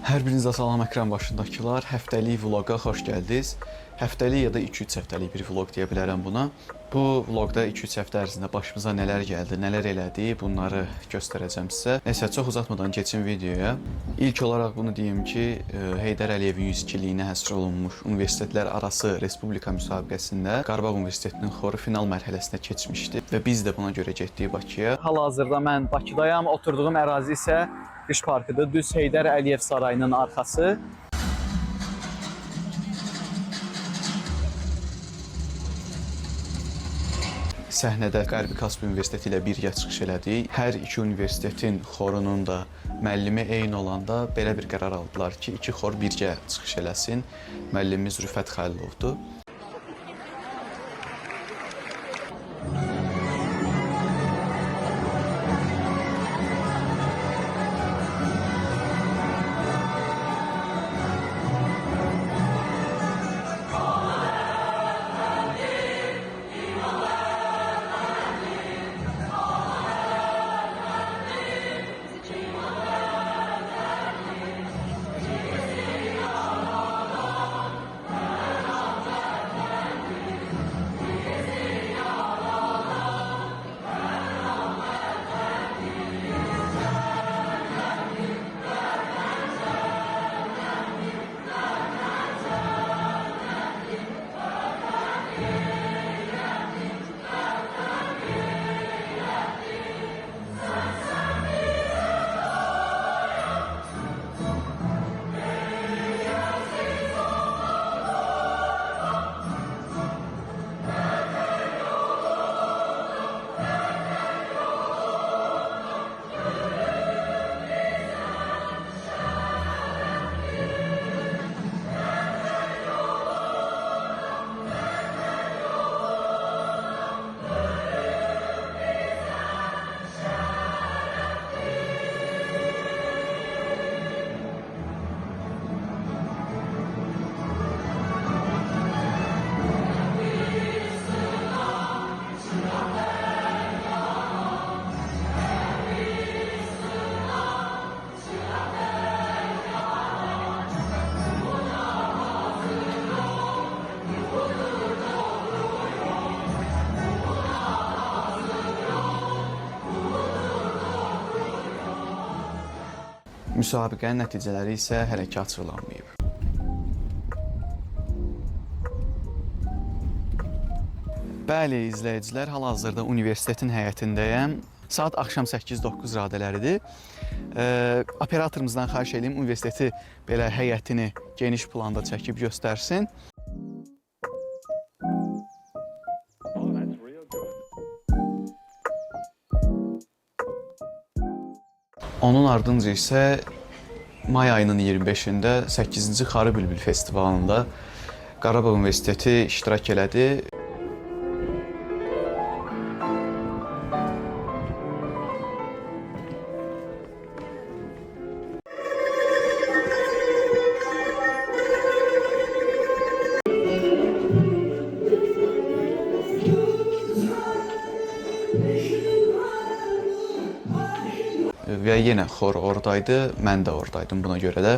Hər birinizə salam ekran başındakılar. Həftəlik vloqa xoş gəldiniz. Həftəlik ya da 2-3 həftəlik bir vloq deyə bilərəm buna. Bu vloqda 2-3 həftə ərzində başımıza nələr gəldi, nələr elədi, bunları göstərəcəm sizə. Nəsə, çox uzatmadan keçim videoya. İlk olaraq bunu deyim ki, Heydər Əliyevin 102-liyinə həsr olunmuş universitetlər arası respublika müsabiqəsində Qarabağ Universitetinin xoru final mərhələsinə keçmişdi və biz də buna görə getdik Bakıya. Hal-hazırda mən Bakıdayam, oturduğum ərazi isə Qış Parkıdır, düz Heydər Əliyev sarayının arxası. Səhnədə Qərbi Kaspi Universiteti ilə birgə çıxış elədik. Hər iki universitetin xorunun da müəllimi eyni olanda belə bir qərar aldılar ki, iki xor birgə çıxış eləsin. Müəllimimiz Rüfət Xəlilovdur. Müsabiqənin nəticələri isə hələ ki açıqlanmayıb. Bəli, izləyicilər, hal-hazırda universitetin həyətindəyəm. Saat axşam 8-9 radələridir. Operatorumuzdan xahiş edeyim, universiteti belə həyətini geniş planda çəkib göstərsin. Onun ardınca isə may ayının 25-də 8-ci Xarı Bülbül Festivalında Qarabağ Universiteti iştirak elədi. Və yenə xor oradaydı, mən də oradaydım buna görə də.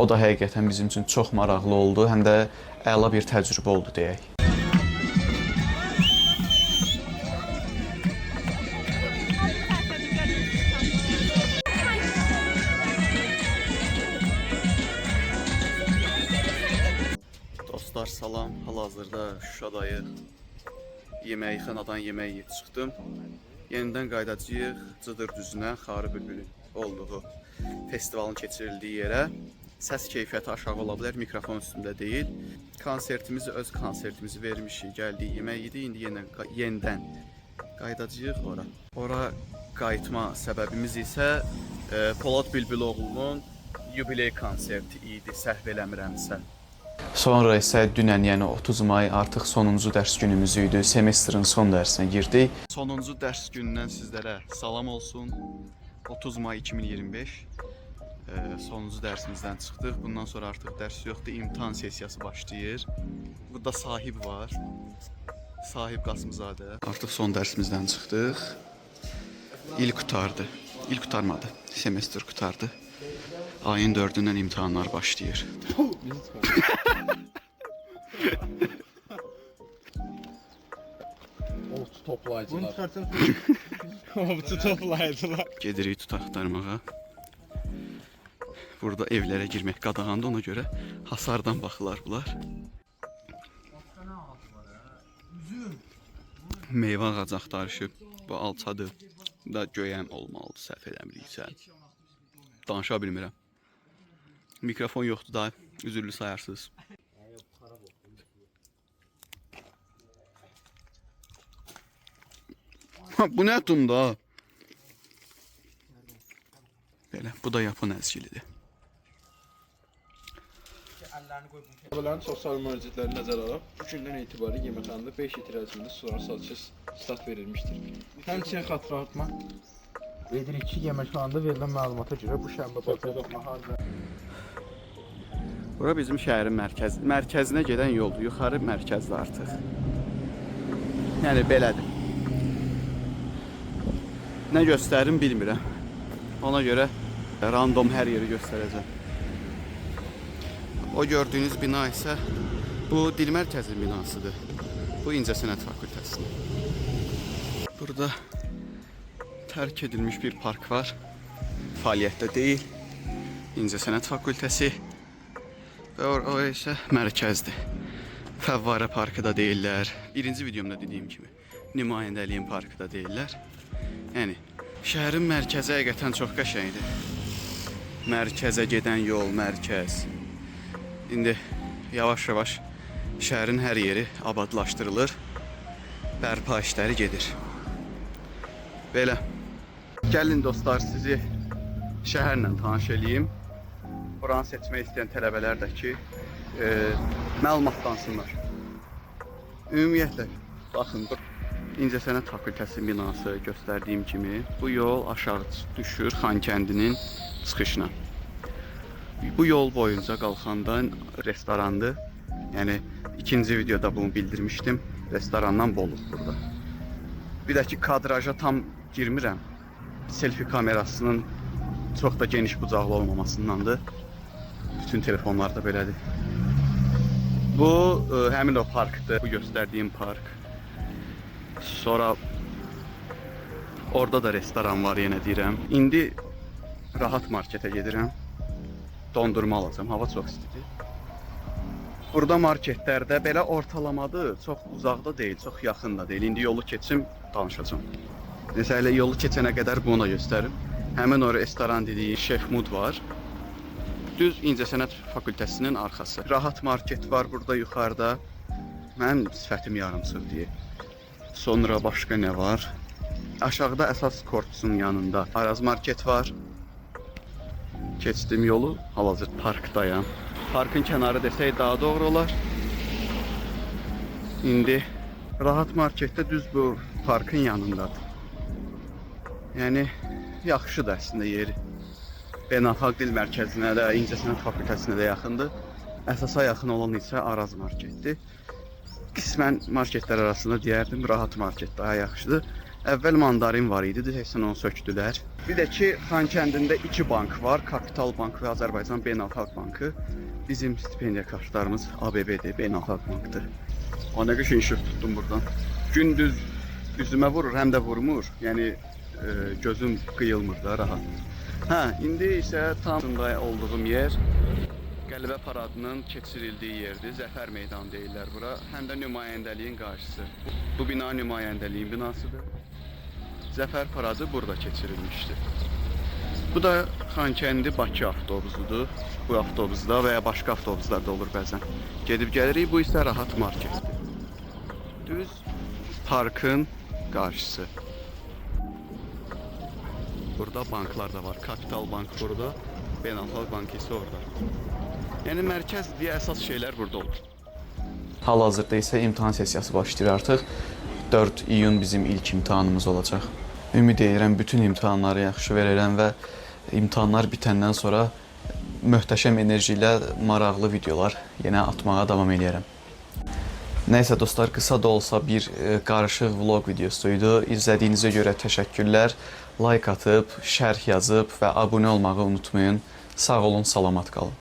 O da həqiqətən bizim üçün çox maraqlı oldu, həm də əla bir təcrübə oldu deyək. Dostlar salam, hal-hazırda Şuşadayıq. Yeməyi, xanadan yemək yeyib çıxdım. Yenidən qayıdacağıq Cıdır düzünə, Xarı Bülbülün olduğu festivalın keçirildiyi yerə. Səs keyfiyyəti aşağı ola bilər, mikrofon üstündə deyil. Konsertimizi, öz konsertimizi vermişik, gəldik, yemək yedik. İndi yenidən qayıdacağıq ora. Ora qayıtma səbəbimiz isə Polad Bülbüloğlu'nun yubiley konserti idi, səhv eləmirəmsə. Sonra isə dünən, yəni 30 may artıq sonuncu dərs günümüz idi. Semestrin son dərsinə girdik. Sonuncu dərs günündən sizlərə salam olsun. 30 may 2025. Sonuncu dərsimizdən çıxdıq. Bundan sonra artıq dərs yoxdur. İmtahan sessiyası başlayır. Burada sahib var. Sahib Qasımzadə. Artıq son dərsimizdən çıxdıq. İl qutardı. İl qutarmadı. Semestr qutardı. Ayın 4-ündən imtahanlar başlayır. Ovçu toplayıcılar. Ovçu toplayıcılar. Gedirik tutaq axtarmağa. Burada evlərə girmək qadağandır, ona görə hasardan baxırlar bunlar. Meyvə ağacı axtarışıb. Bu alçadır. Bu da göyəm olmalıdır, səhv eləmiriksə. Danışa bilmirəm. Mikrofon yoxdur da, üzürlü sayarsınız. Bu nə dumda? Belə, bu da Yapon əzgilidir. Tələbələrin sosial müraciətləri nəzərə alıb, bu gündən etibarı yeməkxanada 5 itirazında sular satışı start verilmişdir. Həmçinin xatırlatma edirik ki, yeməkxanada verilən məlumata görə bu şənbə bazarda maharda. Bura bizim şəhərin mərkəzinə gedən yoldur, yuxarı mərkəzdə artıq. Yəni belədir. Nə göstərim bilmirəm. Ona görə random hər yeri göstərəcəm. O gördüyünüz bina isə bu Dil Mərkəzi binasıdır. Bu İncəsənət Fakültəsinin. Burada tərk edilmiş bir park var. Fəaliyyətdə deyil. İncəsənət Fakültəsi. Və o isə mərkəzdir. Fəvvarə parkı da deyirlər. Birinci videomda dediyim kimi nümayəndəliyin parkı da deyirlər. Yəni şəhərin mərkəzi həqiqətən çox qəşəngdir. Mərkəzə gedən yol, mərkəz. İndi yavaş-yavaş şəhərin hər yeri abadlaşdırılır. Bərpa işləri gedir. Belə. Gəlin dostlar, sizi şəhərlə tanış eləyim. Buranı seçmək istəyən tələbələr də ki, məlumatlansınlar. Ümumiyyətlə, baxın, İncəsənət Fakültəsi binası göstərdiyim kimi bu yol aşağı düşür Xankəndinin çıxışına. Bu yol boyunca qalxanda restorandır. Yəni ikinci videoda bunu bildirmişdim. Restorandan Bolu burada. Bir də ki kadraja tam girmirəm. Selfie kamerasının çox da geniş bucaqlı olmamasındandır. Bütün telefonlarda belədir. Bu həmin o parkdır. Bu göstərdiyim park. Sonra orada da restoran var, yenə deyirəm. İndi rahat marketə gedirəm. Dondurma alacağım, hava çox istidir. Burada marketlərdə belə ortalamadır, çox uzaqda deyil, çox yaxında deyil. İndi yolu keçim, danışacağım. Nəsə elə yolu keçənə qədər bunu göstərim. Həmin o restoran dediyi Şef Mud var. Düz İncəsənət Fakültəsinin arxası. Rahat market var burada yuxarıda. Mənim sifətim yarımçıq deyil. Sonra başqa nə var? Aşağıda əsas korpusun yanında Araz market var. Keçdim yolu, hal-hazırda parkdayam. Parkın kənarı desək daha doğru olar. İndi rahat marketdə düz bu parkın yanındadır. Yəni yaxşıdır əslində yeri. Beynəlxalq Dil Mərkəzinə də, İncəsənət Fakültəsinə də yaxındır. Əsasa yaxın olan isə Araz marketdir. Qismən marketlər arasında deyərdim, rahat market daha yaxşıdır. Əvvəl mandarin var idi, deyəsən onu sökdülər. Bir də ki, Xankəndində 2 bank var, Kapital Bank və Azərbaycan Beynəlxalq Bankı. Bizim stipendiya kartlarımız ABB-dir, Beynəlxalq Bankdır. O nə qəşəng işıq tutdum buradan. Gündüz üzümə vurur, həm də vurmur. Yəni gözüm qıyılmır da rahat. Hə, indi isə tam olduğum yer Qələbə paradının keçirildiyi yerdir. Zəfər meydanı deyirlər bura. Həm də nümayəndəliyin qarşısı. Bu bina nümayəndəliyin binasıdır. Zəfər paradı burada keçirilmişdir. Bu da Xankəndi-Bakı avtobusudur. Bu avtobusda və ya başqa avtobuslarda olur bəzən. Gedib gəlirik. Bu isə rahat marketdir. Düz parkın qarşısı. Burada banklar da var. Kapital Bank burada. Beynəlxalq Bankı isə orada. Yəni mərkəz deyə əsas şeylər burada olur. Hal-hazırda isə imtahan sessiyası başlayır artıq. 4 iyun bizim ilk imtahanımız olacaq. Ümid edirəm bütün imtahanları yaxşı verərəm və imtahanlar bitəndən sonra möhtəşəm enerji ilə maraqlı videolar yenə atmağa davam edərəm. Nəysə dostlar, qısa da olsa bir qarışıq vlog videosuydu. İzlədiyinizə görə təşəkkürlər. Like atıb, şərh yazıb və abunə olmağı unutmayın. Sağ olun, salamat qalın.